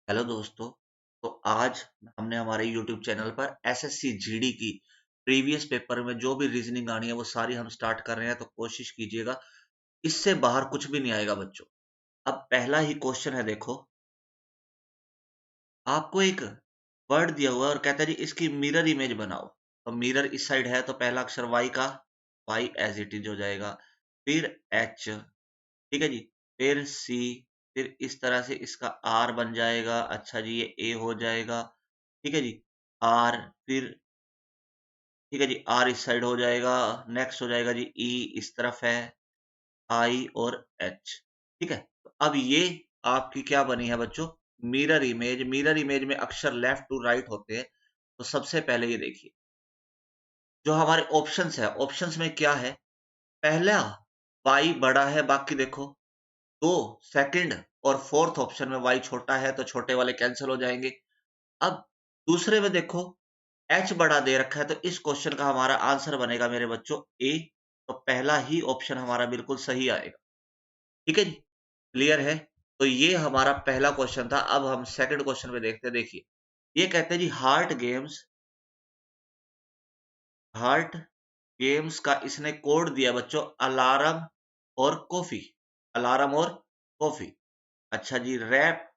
Hello दोस्तों। तो आज हमने हमारे YouTube चैनल पर एसएससी जीडी की प्रीवियस पेपर में जो भी रीजनिंग आनी है वो सारी हम स्टार्ट कर रहे हैं। तो कोशिश कीजिएगा, इससे बाहर कुछ भी नहीं आएगा बच्चों। अब पहला ही क्वेश्चन है, देखो। आपको एक वर्ड दिया हुआ है और कहता है जी इसकी मिरर इमेज बनाओ। तो मिरर इस साइड है तो पहला अक्षर वाई का वाई एज इट इज हो जाएगा, फिर एच, ठीक है जी, फिर सी, फिर इस तरह से इसका आर बन जाएगा। अच्छा जी, ये ए हो जाएगा, ठीक है जी, आर, फिर ठीक है जी, आर इस साइड हो जाएगा। नेक्स्ट हो जाएगा जी ई, इस तरफ है आई और एच, ठीक है। तो अब ये आपकी क्या बनी है बच्चों? Mirror image. मिरर इमेज में अक्षर लेफ्ट टू राइट होते हैं। तो सबसे पहले ये देखिए, जो हमारे ऑप्शंस है, ऑप्शंस में क्या है? पहला वाई बड़ा है, बाकी देखो दो, सेकंड और फोर्थ ऑप्शन में वाई छोटा है तो छोटे वाले कैंसिल हो जाएंगे। अब दूसरे में देखो एच बड़ा दे रखा है, तो इस क्वेश्चन का हमारा आंसर बनेगा मेरे बच्चों ए। तो पहला ही ऑप्शन हमारा बिल्कुल सही आएगा, ठीक है जी, क्लियर है। तो ये हमारा पहला क्वेश्चन था। अब हम सेकंड क्वेश्चन पे देखते हैं। देखिए, ये कहते हैं जी हार्ट गेम्स का इसने कोड दिया बच्चों अलार्म और कॉफी। अलार्म और कॉफी। अच्छा जी, रैप,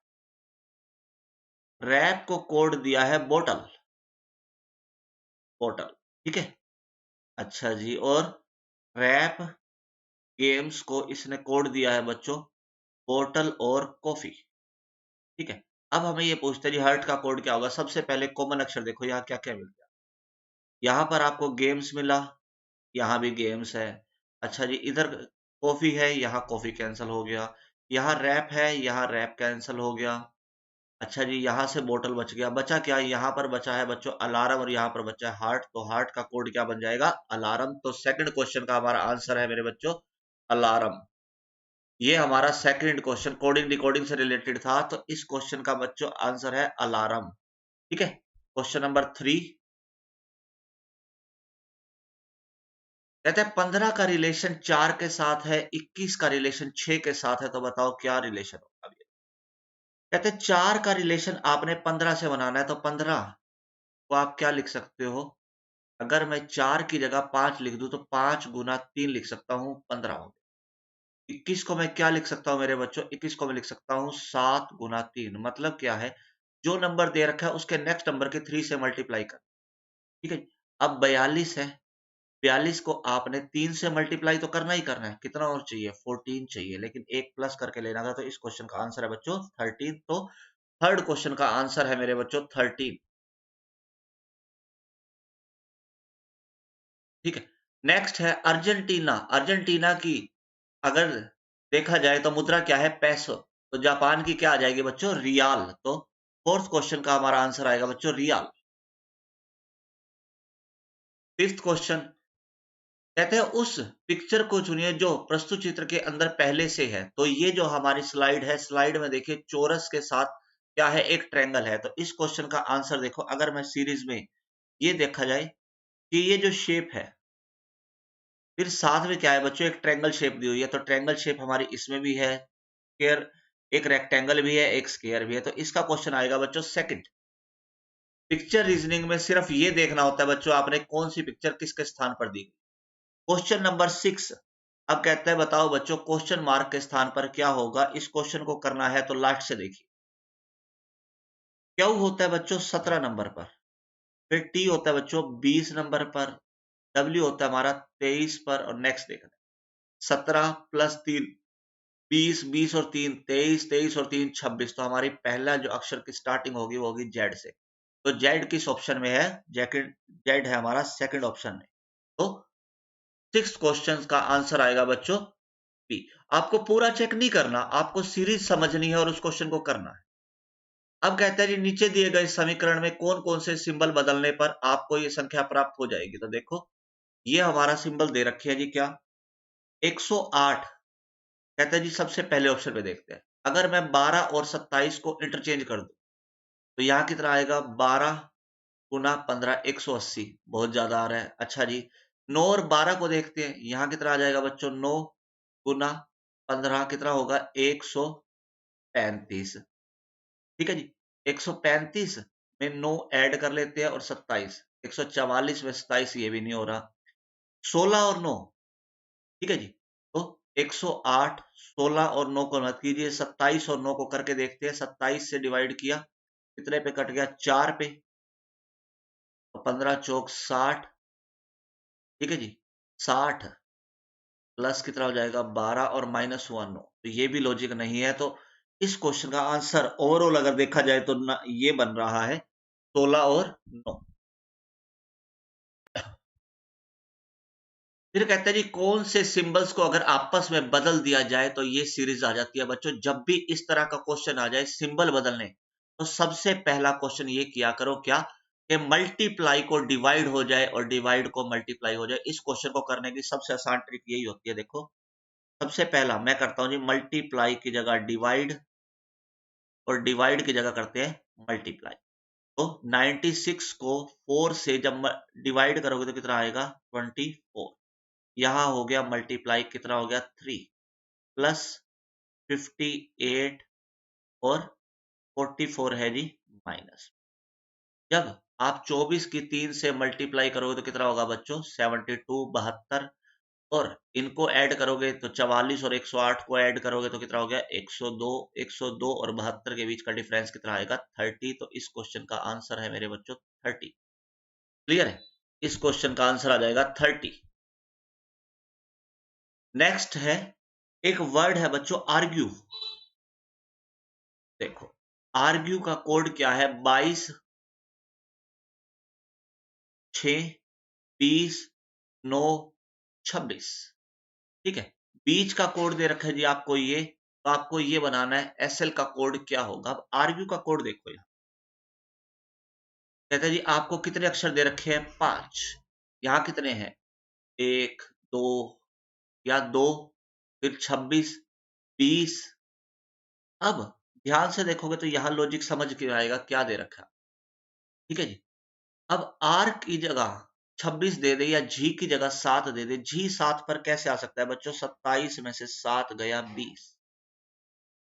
रैप को कोड दिया है बोतल, बोतल, ठीक है। अच्छा जी, और रैप गेम्स को इसने कोड दिया है बच्चों बोतल और कॉफी, ठीक है। अब हमें ये पूछते हैं जी हर्ट का कोड क्या होगा। सबसे पहले कॉमन अक्षर देखो, यहाँ क्या क्या मिल गया। यहाँ पर आपको गेम्स मिला, यहाँ भी गेम्स है। अच्छा जी, इधर कॉफी है, यहाँ कॉफी कैंसिल हो गया। यहाँ रैप है, यहाँ रैप कैंसिल हो गया। अच्छा जी, यहाँ से बोतल बच गया। बचा क्या? यहाँ पर बचा है बच्चों अलार्म और यहाँ पर बचा है हार्ट। तो हार्ट का कोड क्या बन जाएगा? अलार्म। तो सेकंड क्वेश्चन का हमारा आंसर है मेरे बच्चों अलार्म। ये हमारा सेकंड क्वेश्चन कोडिंग डिकोडिंग से रिलेटेड था। तो इस क्वेश्चन का बच्चों आंसर है अलार्म, ठीक है। क्वेश्चन नंबर 3 कहते हैं 15 का रिलेशन 4 के साथ है, 21 का रिलेशन 6 के साथ है। तो बताओ क्या रिलेशन होगा? कहते हैं 4 का रिलेशन आपने 15 से बनाना है। तो 15 को आप क्या लिख सकते हो? अगर मैं 4 की जगह 5 लिख दूं तो 5 गुना 3 लिख सकता हूं, 15 हो गया। 21 को मैं क्या लिख सकता हूं मेरे बच्चों? 21 को मैं लिख सकता हूं 7 गुना 3। मतलब क्या है? जो नंबर दे रखा है उसके नेक्स्ट नंबर के 3 से मल्टीप्लाई कर, ठीक है। अब 42 है, 42 को आपने 3 से मल्टीप्लाई तो करना ही करना है। कितना और चाहिए? 14 चाहिए, लेकिन एक प्लस करके लेना था। तो इस क्वेश्चन का आंसर है बच्चों 13। तो थर्ड क्वेश्चन का आंसर है मेरे बच्चों 13, ठीक है। नेक्स्ट है अर्जेंटीना। अर्जेंटीना की अगर देखा जाए तो मुद्रा क्या है? पैसो। तो जापान की क्या आ जाएगी बच्चों? रियाल। तो फोर्थ क्वेश्चन का हमारा आंसर आएगा बच्चों रियाल। फिफ्थ क्वेश्चन कहते हैं उस पिक्चर को चुनिए जो प्रस्तुत चित्र के अंदर पहले से है। तो ये जो हमारी स्लाइड है, स्लाइड में देखिए चोरस के साथ क्या है? एक ट्रायंगल है। तो इस क्वेश्चन का आंसर देखो, अगर मैं सीरीज में ये देखा जाए कि ये जो शेप है, फिर साथ में क्या है बच्चों? एक ट्रायंगल शेप दी हुई है। तो ट्रायंगल शेप हमारी इसमें भी है, स्क्वायर, एक रेक्टेंगल भी है, एक स्क्वायर भी है। तो इसका क्वेश्चन आएगा बच्चों सेकंड। पिक्चर रीजनिंग में सिर्फ ये देखना होता है बच्चों आपने कौन सी पिक्चर किसके स्थान पर दी। क्वेश्चन नंबर 6 अब कहते हैं बताओ बच्चों क्वेश्चन मार्क के स्थान पर क्या होगा। इस क्वेश्चन को करना है तो लास्ट से देखिए। क्यू होता है बच्चों 17 नंबर पर, फिर टी होता है बच्चों 20 नंबर पर, डब्ल्यू होता है हमारा 23 पर। और नेक्स्ट देखना, 17 प्लस 3 20, 20 और 3 23, 23 और 3 26। तो हमारी पहला जो अक्षर की स्टार्टिंग होगी वो होगी जेड से। तो जेड किस ऑप्शन में है? जैकेट जेड है हमारा सेकंड ऑप्शन में। तो सिक्स क्वेश्चन का आंसर आएगा बच्चों बी। आपको पूरा चेक नहीं करना, आपको सीरीज समझनी है और उस क्वेश्चन को करना है। अब कहते हैं जी नीचे दिए गए समीकरण में कौन कौन से सिंबल बदलने पर आपको ये संख्या प्राप्त हो जाएगी। तो देखो, ये हमारा सिंबल दे रखे है जी क्या? 108। कहते हैं जी सबसे पहले ऑप्शन पे देखते हैं। अगर मैं 12 और 27 को इंटरचेंज कर दूं तो यहाँ कितना आएगा? 12 गुना 15, 180। बहुत ज्यादा आ रहा है। अच्छा जी, 9 और 12 को देखते हैं। यहाँ कितना आ जाएगा बच्चों? 9 गुना 15 कितना होगा? 135, ठीक है जी। 135 में 9 ऐड कर लेते हैं और 27, 144 में 27 ये भी नहीं हो रहा, 16 और 9, ठीक है जी। तो 108, 16 और 9 को मत कीजिए, 27 और 9 को करके देखते हैं। 27 से डिवाइड किया, कितने पे कट गया? 4 पे। 15 चौक 60, ठीक है जी। 60 प्लस कितना हो जाएगा? 12 और माइनस 1 9, तो ये भी लॉजिक नहीं है। तो इस क्वेश्चन का आंसर ओवरऑल अगर देखा जाए तो ना ये बन रहा है 16 और 9। फिर कहते हैं जी कौन से सिंबल्स को अगर आपस में बदल दिया जाए तो ये सीरीज आ जाती है। बच्चों जब भी इस तरह का क्वेश्चन आ जाए सिंबल बदलने, तो सबसे पहला क्वेश्चन ये किया करो क्या, कि मल्टीप्लाई को डिवाइड हो जाए और डिवाइड को मल्टीप्लाई हो जाए। इस क्वेश्चन को करने की सबसे आसान ट्रिक यही होती है। देखो सबसे पहला मैं करता हूं जी, मल्टीप्लाई की जगह डिवाइड और डिवाइड की जगह करते हैं मल्टीप्लाई। तो 96 को 4 से जब डिवाइड करोगे तो कितना आएगा? 24। यहां हो गया मल्टीप्लाई, कितना हो गया? 3 प्लस 58 और 44 है जी माइनस। जब आप 24 की 3 से मल्टीप्लाई करोगे तो कितना होगा बच्चों? 72, 72। और इनको ऐड करोगे तो 44 और 108 को ऐड करोगे तो कितना हो गया? 102। 102 और 72 के बीच का डिफरेंस कितना आएगा? 30। तो इस क्वेश्चन का आंसर है मेरे बच्चों 30। क्लियर है? इस क्वेश्चन का आंसर आ जाएगा 30। नेक्स्ट है, एक वर्ड है बच्चों आर्ग्यू। देखो आर्ग्यू का कोड क्या है? 22, 6, 20, 9, 26। ठीक है, बीच का कोड दे रखा है जी आपको ये, तो आपको ये बनाना है एसएल का कोड क्या होगा। अब आर्ग्यू का कोड देखो यहाँ, कहता है जी आपको कितने अक्षर दे रखे हैं? 5। यहाँ कितने हैं? 1, 2 या 2, फिर 26, 20। अब ध्यान से देखोगे तो यहाँ लॉजिक समझ के आएगा क्या दे रखा है। ठीक है जी। अब आर की जगह 26 दे दे या जी की जगह 7 दे दे। जी 7 पर कैसे आ सकता है बच्चों? 27 में से 7 गया 20।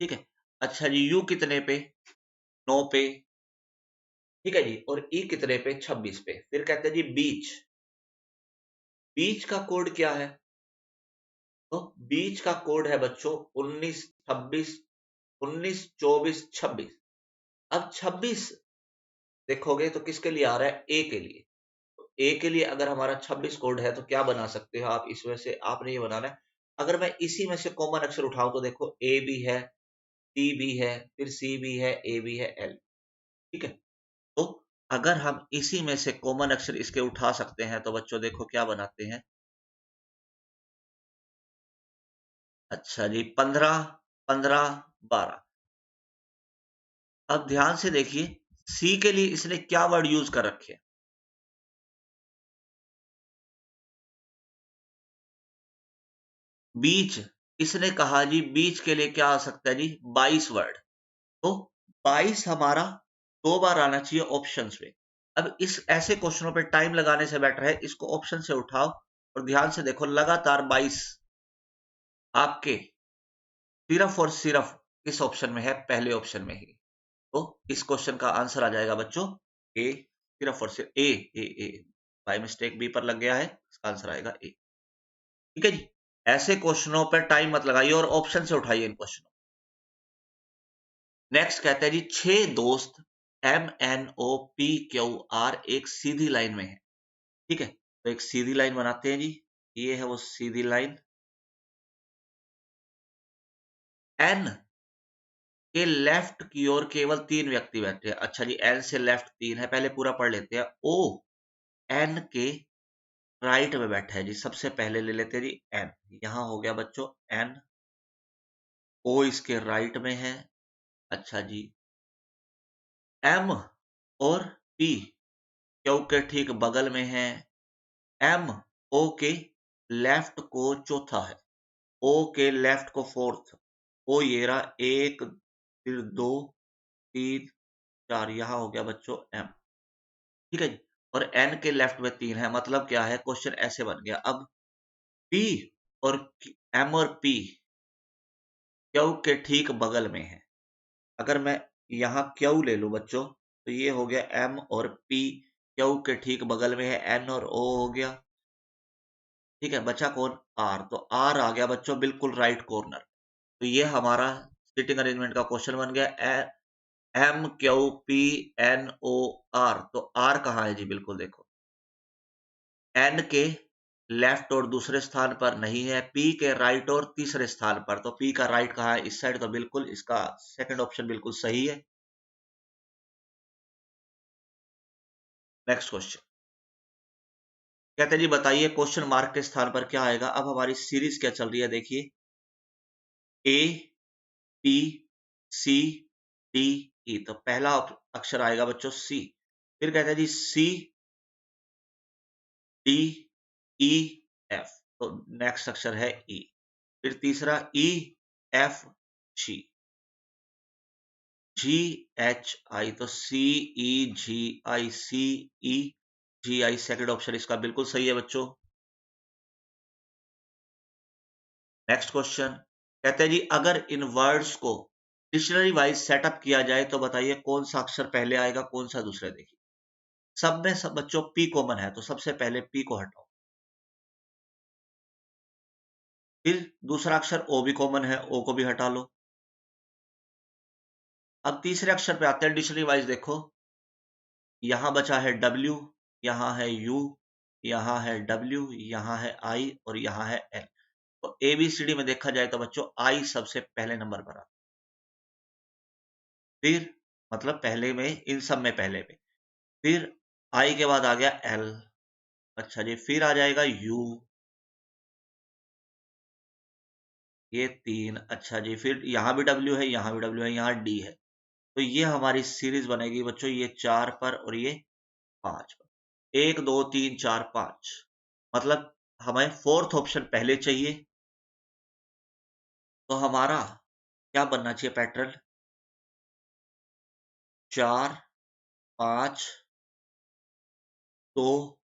ठीक है। अच्छा जी, यू कितने पे? 9 पे। ठीक है जी। और ई कितने पे? 26 पे। फिर कहते हैं जी बीच। बीच का कोड क्या है? तो बीच का कोड है बच्चों 19, 26, 19, 24, 26। अब 26 देखोगे तो किसके लिए आ रहा है? ए के लिए। ए के लिए अगर हमारा 26 कोड है तो क्या बना सकते हो आप? इसमें से आपने ये बनाना है। अगर मैं इसी में से कॉमन अक्षर उठाऊं तो देखो ए भी है, टी भी है, फिर सी भी है, ए भी है, एल। ठीक है। तो अगर हम इसी में से कॉमन अक्षर इसके उठा सकते हैं तो बच्चों देखो क्या बनाते हैं। अच्छा जी, 15, 15, 12। अब ध्यान से देखिए सी के लिए इसने क्या वर्ड यूज कर रखे हैं? बीच। इसने कहा जी बीच के लिए क्या आ सकता है जी? 22 वर्ड। तो 22 हमारा 2 बार आना चाहिए ऑप्शंस में। अब इस ऐसे क्वेश्चनों पे टाइम लगाने से बेटर है इसको ऑप्शन से उठाओ और ध्यान से देखो लगातार 22 आपके सिर्फ और सिर्फ किस ऑप्शन में है? पहले ऑप्शन में ही। तो इस क्वेश्चन का आंसर आ जाएगा बच्चों ए। सिर्फ और सिर्फ ए। ए ए बाय मिस्टेक बी पर लग गया है, इसका आंसर आएगा ए। ठीक है जी। ऐसे क्वेश्चनों पर टाइम मत लगाइए और ऑप्शन से उठाइए इन क्वेश्चनों। नेक्स्ट कहते हैं जी 6 दोस्त MNOPQR एक सीधी लाइन में है। ठीक है, तो एक सीधी लाइन बनाते हैं जी। ये है वो सीधी लाइन। एन के लेफ्ट की ओर केवल 3 व्यक्ति बैठे हैं। अच्छा जी, एन से लेफ्ट 3 है, पहले पूरा पढ़ लेते हैं। ओ एन के राइट में बैठा है जी। सबसे पहले ले लेते हैं जी एन। यहां हो गया बच्चों एन। ओ इसके राइट में है। अच्छा जी, एम और पी क्यू के ठीक बगल में है। एम ओ के लेफ्ट को चौथा है, ओ के लेफ्ट को फोर्थ। ओ ये रहा 1, फिर 2, 3, 4। यहां हो गया बच्चों एम। ठीक है जी। और एन के लेफ्ट में 3 है, मतलब क्या है? क्वेश्चन ऐसे बन गया। अब पी और एम और पी क्यू के ठीक बगल में है। अगर मैं यहाँ क्यू ले लो बच्चों, तो ये हो गया एम और पी, क्यू के ठीक बगल में है एन और ओ हो गया। ठीक है, बचा कौन? आर। तो आर आ गया बच्चों बिल्कुल राइट कॉर्नर। तो ये हमारा सिटिंग अरेंजमेंट का क्वेश्चन बन गया, M Q P N O R. तो आर कहाँ है जी? बिल्कुल देखो, एन के लेफ्ट और दूसरे स्थान पर नहीं है, पी के राइट और तीसरे स्थान पर। तो पी का राइट कहाँ है? इस साइड। तो बिल्कुल इसका सेकंड ऑप्शन बिल्कुल सही है। नेक्स्ट क्वेश्चन कहते हैं जी, बताइए क्वेश्चन मार्क के स्थान पर क्या आएगा। अब हमारी सीरीज क्या चल रही है देखिए, A P C D E. तो पहला अक्षर आएगा बच्चों सी। फिर कहते हैं जी सी डी ई एफ। तो नेक्स्ट अक्षर है ई। फिर तीसरा E F G, ji H I. तो सी ई जी आई, सी ई जी आई सेकंड ऑप्शन इसका बिल्कुल सही है बच्चों। नेक्स्ट क्वेश्चन कहते हैं जी, अगर इन वर्ड्स को डिक्शनरी वाइज सेटअप किया जाए तो बताइए कौन सा अक्षर पहले आएगा, कौन सा दूसरे। देखिए सब में सब बच्चों पी कॉमन है, तो सबसे पहले पी को हटाओ। फिर दूसरा अक्षर ओ भी कॉमन है, ओ को भी हटा लो। अब तीसरे अक्षर पे आते हैं डिक्शनरी वाइज। देखो यहां बचा है डब्ल्यू, यहां है यू, यहां है डब्ल्यू, यहां है आई और यहां है एल। तो एबीसीडी में देखा जाए तो बच्चों आई सबसे पहले नंबर पर आता। फिर मतलब पहले में, इन सब में पहले में। फिर आई के बाद आ गया एल। अच्छा जी, फिर आ जाएगा यू, ये तीन। अच्छा जी, फिर यहाँ भी डब्ल्यू है, यहाँ भी डब्ल्यू है, यहाँ डी है। तो ये हमारी सीरीज बनेगी बच्चों, ये 4 पर और ये 5 पर। 1 2 3 4 5, मतलब हमें फोर्थ ऑप्शन पहले चाहिए। तो हमारा क्या बनना चाहिए पैटर्न? 4 5 2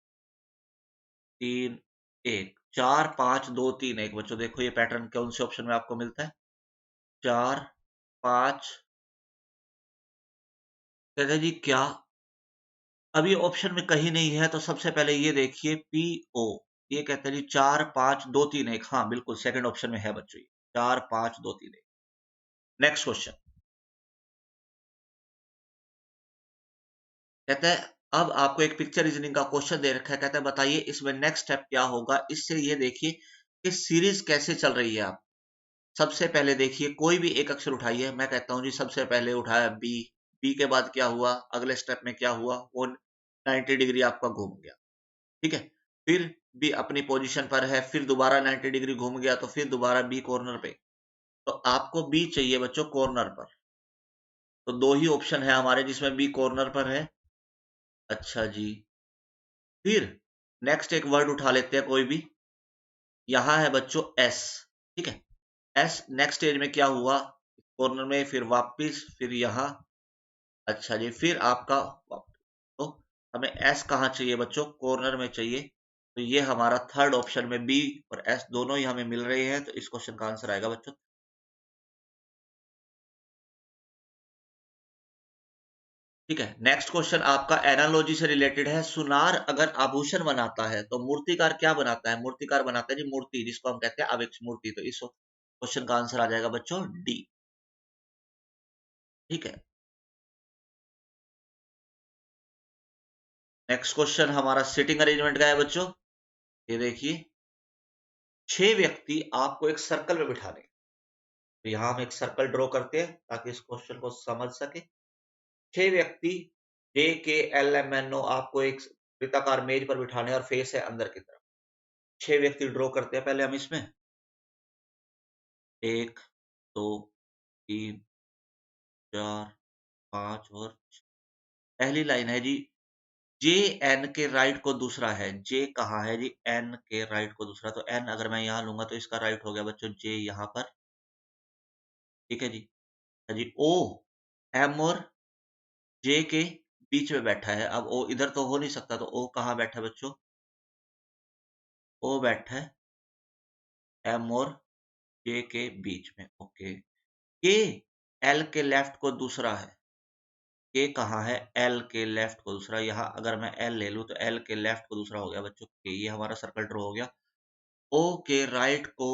3 1। 4 5 2 3 1 बच्चों देखो ये पैटर्न कौन से ऑप्शन में आपको मिलता है? 4 5। कहते हैं जी क्या अभी ऑप्शन में कहीं नहीं है? तो सबसे पहले ये देखिए पी ओ, ये कहते हैं जी 4 5 2 3 1। हाँ बिल्कुल सेकंड ऑप्शन में है बच्चों ये 4 5 2 3 1। नेक्स्ट क्वेश्चन कहता है, अब आपको एक पिक्चर रीजनिंग का क्वेश्चन दे रखा है। कहता है बताइए इसमें नेक्स्ट स्टेप क्या होगा। इससे ये देखिए कि सीरीज कैसे चल रही है। आप सबसे पहले देखिए कोई भी एक अक्षर उठाइए। मैं कहता हूं जी सबसे पहले उठाया बी, बी के बाद क्या हुआ, अगले स्टेप में क्या हुआ, वो 90 डिग्री आपका घूम गया। ठीक है, फिर बी अपनी पोजीशन पर है, फिर दोबारा 90 डिग्री घूम गया, तो फिर दोबारा बी कॉर्नर पे। तो आपको बी चाहिए बच्चों कॉर्नर पर। तो दो ही ऑप्शन है हमारे जिसमें बी कॉर्नर पर है। अच्छा जी, फिर नेक्स्ट एक वर्ड उठा लेते हैं कोई भी। यहां है बच्चों एस। ठीक है, एस नेक्स्ट स्टेज में क्या हुआ, कॉर्नर में, फिर वापिस, फिर यहां। अच्छा जी, फिर आपका वापस। तो हमें एस कहाँ चाहिए बच्चों? कॉर्नर में चाहिए। तो ये हमारा थर्ड ऑप्शन में बी और एस दोनों ही हमें मिल रहे हैं। तो इस क्वेश्चन का आंसर आएगा बच्चों। ठीक है, नेक्स्ट क्वेश्चन आपका एनालॉजी से रिलेटेड है। सुनार अगर आभूषण बनाता है तो मूर्तिकार क्या बनाता है? मूर्तिकार बनाता है जी मूर्ति, जिसको हम कहते हैं अविक्स मूर्ति। तो इस क्वेश्चन का आंसर आ जाएगा बच्चों डी। ठीक है, नेक्स्ट क्वेश्चन हमारा सिटिंग अरेंजमेंट का है बच्चों। ये देखिए 6 व्यक्ति आपको एक सर्कल में बिठा दें। तो यहां हम एक सर्कल ड्रॉ करते हैं ताकि इस क्वेश्चन को समझ सके। 6 व्यक्ति जे के एल एम एन ओ आपको एक वृत्ताकार मेज पर बिठाने और फेस है अंदर की तरफ। 6 व्यक्ति ड्रॉ करते हैं पहले हम इसमें। 1 2 3 4 5 और पहली लाइन है जी, जे एन के राइट को दूसरा है। जे कहाँ है जी? एन के राइट को दूसरा। तो एन अगर मैं यहां लूंगा तो इसका राइट हो गया बच्चों जे यहां पर। ठीक है जी। अच्छा जी, ओ एम और जे के बीच में बैठा है। अब ओ इधर तो हो नहीं सकता, तो ओ कहाँ बैठा है बच्चों? ओ बैठा है एम और जे के बीच में। ओके, के एल के लेफ्ट को दूसरा है। के कहाँ है, एल के लेफ्ट को दूसरा, यहाँ अगर मैं एल ले लूँ तो एल के लेफ्ट को दूसरा हो गया बच्चों के, ये हमारा सर्कल ड्रॉ हो गया। ओ के राइट को,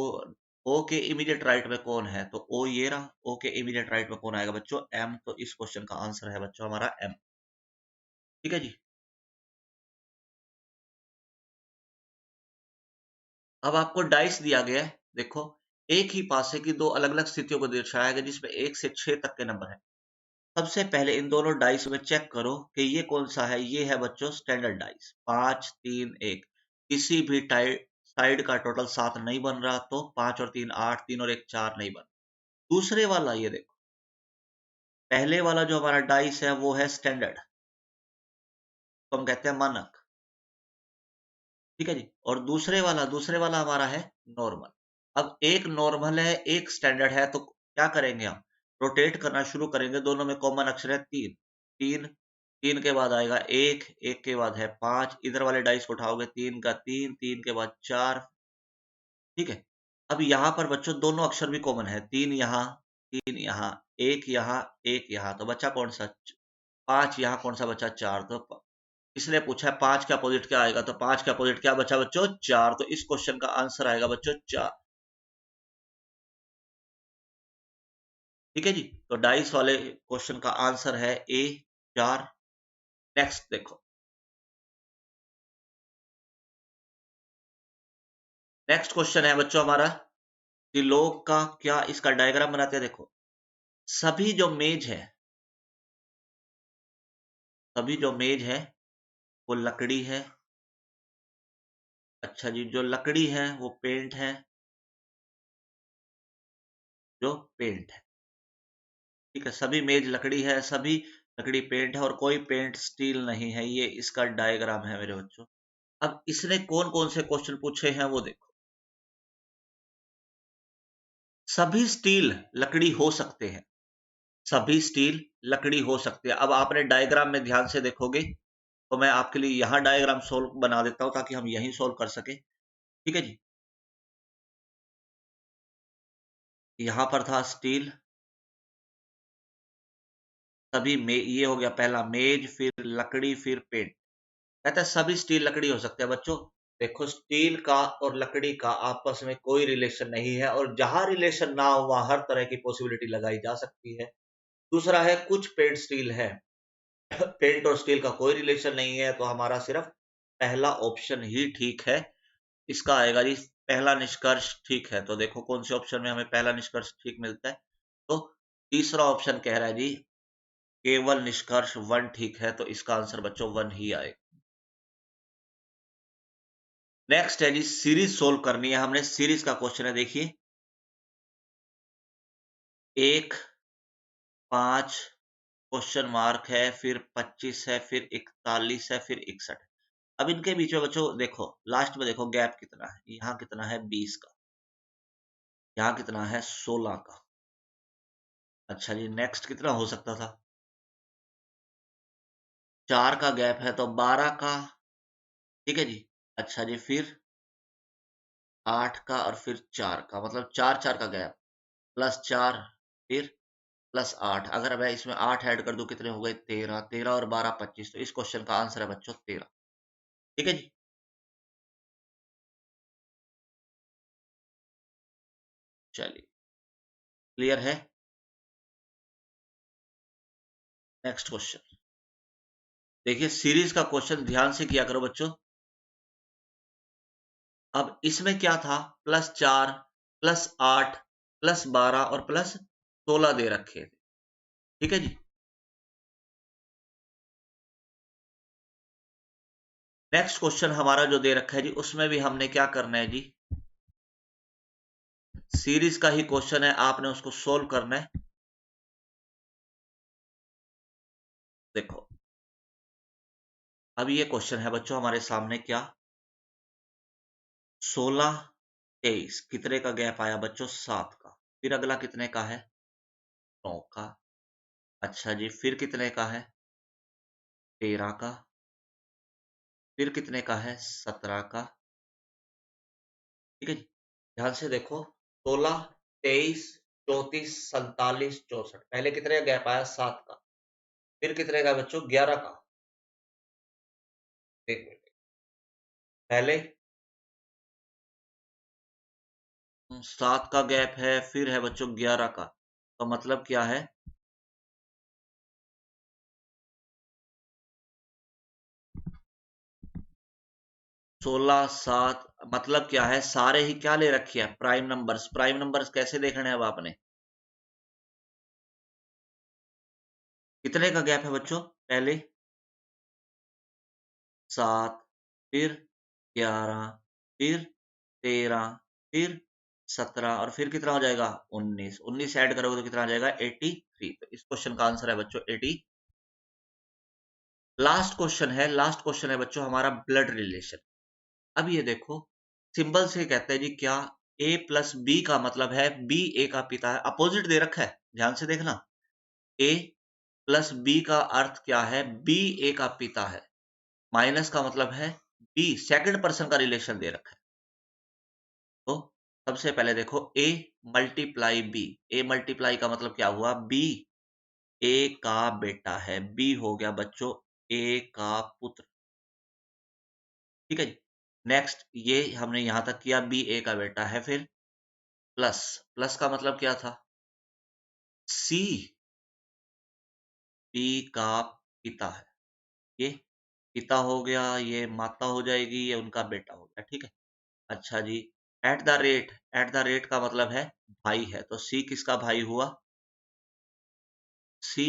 ओ के इमीडिएट राइट में कौन है, तो ओ ये रहा, ओ के इमीडिएट राइट में कौन आएगा बच्चों, एम, तो इस क्वेश्चन का आंसर है बच्चों हमारा एम। ठीक है जी। अब आपको डाइस दिया गया है, देखो एक ही पासे की दो अलग अलग स्थितियों को दर्शाया गया जिसमें 1 से 6 तक के नंबर है। सबसे पहले इन दोनों डाइस में चेक करो कि ये कौन सा है, ये है बच्चों स्टैंडर्ड डाइस 5 3 1। किसी भी साइड का टोटल 7 नहीं बन रहा, तो 5 और 3 8, 3 और 1 4 नहीं बन। दूसरे वाला ये देखो, पहले वाला जो हमारा डाइस है वो है स्टैंडर्ड, तो हम कहते हैं मानक। ठीक है जी। और दूसरे वाला हमारा है नॉर्मल। अब एक नॉर्मल है एक स्टैंडर्ड है, तो क्या करेंगे हम, रोटेट करना शुरू करेंगे। दोनों में कॉमन अक्षर है 3, 3, 3 के बाद आएगा 1, 1 के बाद है 5, इधर वाले डाइस को उठाओगे 3 का 3, 3 के बाद 4। ठीक है। अब यहाँ पर बच्चों दोनों अक्षर भी कॉमन है, 3 यहाँ, 3 यहाँ, 1 यहाँ, 1 यहाँ, तो बच्चा कौन सा, 5 यहाँ, कौन सा बचा, 4। तो इसने पूछा है 5 का अपोजिट क्या आएगा, तो 5 का अपोजिट क्या बचा बच्चों, 4। तो इस क्वेश्चन का आंसर आएगा बच्चों 4। ठीक है जी। तो डाइस वाले क्वेश्चन का आंसर है ए, 4। नेक्स्ट देखो, नेक्स्ट क्वेश्चन है बच्चों हमारा कि लोग का क्या, इसका डायग्राम बनाते हैं। देखो सभी जो मेज है, सभी जो मेज है वो लकड़ी है। अच्छा जी, जो लकड़ी है वो पेंट है, जो पेंट है। ठीक है, सभी मेज लकड़ी है, सभी लकड़ी पेंट है और कोई पेंट स्टील नहीं है। ये इसका डायग्राम है मेरे बच्चों। अब इसने कौन कौन से क्वेश्चन पूछे हैं वो देखो। सभी स्टील लकड़ी हो सकते हैं, सभी स्टील लकड़ी हो सकते हैं। अब आपने डायग्राम में ध्यान से देखोगे तो मैं आपके लिए यहां डायग्राम सोल्व बना देता हूं ताकि हम यहीं सोल्व कर सके। ठीक है जी। यहां पर था स्टील, सभी में, ये हो गया पहला मेज, फिर लकड़ी, फिर पेंट। कहता है सभी स्टील लकड़ी हो सकते हैं बच्चों। देखो स्टील का और लकड़ी का आपस में कोई रिलेशन नहीं है, और जहां रिलेशन ना हो वहां हर तरह की पॉसिबिलिटी लगाई जा सकती है। दूसरा है कुछ पेंट स्टील है, पेंट और स्टील का कोई रिलेशन नहीं है, तो हमारा सिर्फ पहला ऑप्शन ही ठीक है। इसका आएगा जी पहला निष्कर्ष ठीक है। तो देखो कौन से ऑप्शन में हमें पहला निष्कर्ष ठीक मिलता है, तो तीसरा ऑप्शन कह रहा है जी केवल निष्कर्ष 1 ठीक है, तो इसका आंसर बच्चों 1 ही आएगा। नेक्स्ट है जी सीरीज सोल्व करनी है हमने। सीरीज का क्वेश्चन है, देखिए 1 5 क्वेश्चन मार्क है, फिर 25 है, फिर 41 है, फिर 61। अब इनके बीच में बच्चों देखो लास्ट में देखो गैप कितना है, यहाँ कितना है 20 का, यहाँ कितना है 16 का। अच्छा जी, नेक्स्ट कितना हो सकता था, 4 का गैप है तो 12 का। ठीक है जी। अच्छा जी, फिर 8 का और फिर 4 का, मतलब 4 4 का गैप, प्लस 4, फिर प्लस 8। अगर मैं इसमें 8 ऐड कर दूं कितने हो गए, 13, 13 और 12 25। तो इस क्वेश्चन का आंसर है बच्चों 13। ठीक है जी। चलिए, क्लियर है। नेक्स्ट क्वेश्चन देखिए, सीरीज का क्वेश्चन ध्यान से किया करो बच्चों। अब इसमें क्या था, +4, +8, +12 और +16 दे रखे थे। ठीक है जी। नेक्स्ट क्वेश्चन हमारा जो दे रखा है जी, उसमें भी हमने क्या करना है जी, सीरीज का ही क्वेश्चन है, आपने उसको सोल्व करना है। देखो अब ये क्वेश्चन है बच्चों हमारे सामने, क्या 16 23 कितने का गैप आया बच्चों, 7 का। फिर अगला कितने का है, 9 का। अच्छा जी, फिर कितने का है, 13 का। फिर कितने का है, 17 का। ठीक है जी। ध्यान से देखो, 16 23 34 47 64, पहले कितने का गैप आया, 7 का। फिर कितने का बच्चों? 11 का। एक मिनट, पहले 7 का गैप है, फिर है बच्चों 11 का, तो मतलब क्या है? 16 7, मतलब क्या है? सारे ही क्या ले रखी है? Prime numbers. प्राइम नंबर्स कैसे देखने हैं अब आपने? कितने का गैप है बच्चों? पहले 7, फिर 11, फिर 13, फिर 17 और फिर कितना हो जाएगा? 19। 19 ऐड करोगे तो कितना आ जाएगा? 83। तो इस क्वेश्चन का आंसर है बच्चों 80। लास्ट क्वेश्चन है बच्चों हमारा ब्लड रिलेशन। अब ये देखो, सिंबल से कहते हैं जी क्या? ए प्लस बी का मतलब है बी ए का पिता है। अपोजिट दे रखा है, ध्यान से देखना। ए प्लस बी का अर्थ क्या है? बी ए का पिता है। माइनस का मतलब है बी सेकंड पर्सन का रिलेशन दे रखा है। तो सबसे पहले देखो, A multiply B. A multiply का मतलब क्या हुआ? बी ए का बेटा है। बी हो गया बच्चों ए का पुत्र। ठीक है जी। नेक्स्ट ये हमने यहां तक किया, बी ए का बेटा है। फिर प्लस, प्लस का मतलब क्या था? सी बी का पिता है। ये पिता हो गया, ये माता हो जाएगी, ये उनका बेटा हो गया। ठीक है। अच्छा जी, at the rate. At the rate का मतलब है भाई है, तो सी किसका भाई हुआ? सी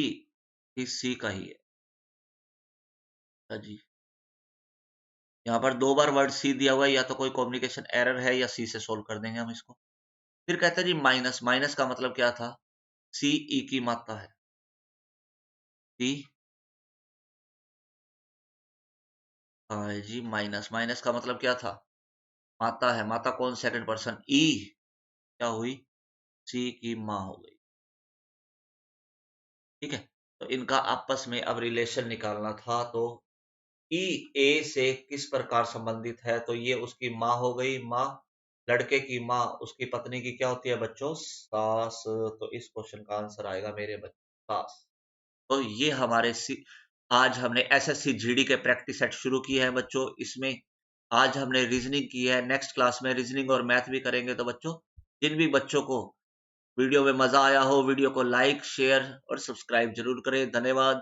इस सी का ही है। अच्छा जी, यहाँ पर 2 बार वर्ड सी दिया हुआ है, या तो कोई कम्युनिकेशन एरर है या सी से सोल्व कर देंगे हम इसको। फिर कहते हैं जी माइनस। माइनस का मतलब क्या था? सी ई की मात्रा है। सी जी माइनस। माइनस का मतलब क्या था? माता है। माता कौन? Second person. ई क्या हुई? सी की माँ हो गई। ठीक है। तो इनका आपस में अब रिलेशन निकालना था, तो ई ए से किस प्रकार संबंधित है? तो ये उसकी माँ हो गई। माँ, लड़के की माँ उसकी पत्नी की क्या होती है बच्चों? सास। तो इस क्वेश्चन का आंसर आएगा मेरे बच्चों सास। तो ये हमारे आज हमने एसएससी जीडी के प्रैक्टिस सेट शुरू किए हैं बच्चों। इसमें आज हमने रीजनिंग की है, नेक्स्ट क्लास में रीजनिंग और मैथ भी करेंगे। तो बच्चों, जिन भी बच्चों को वीडियो में मजा आया हो, वीडियो को लाइक शेयर और सब्सक्राइब जरूर करें। धन्यवाद।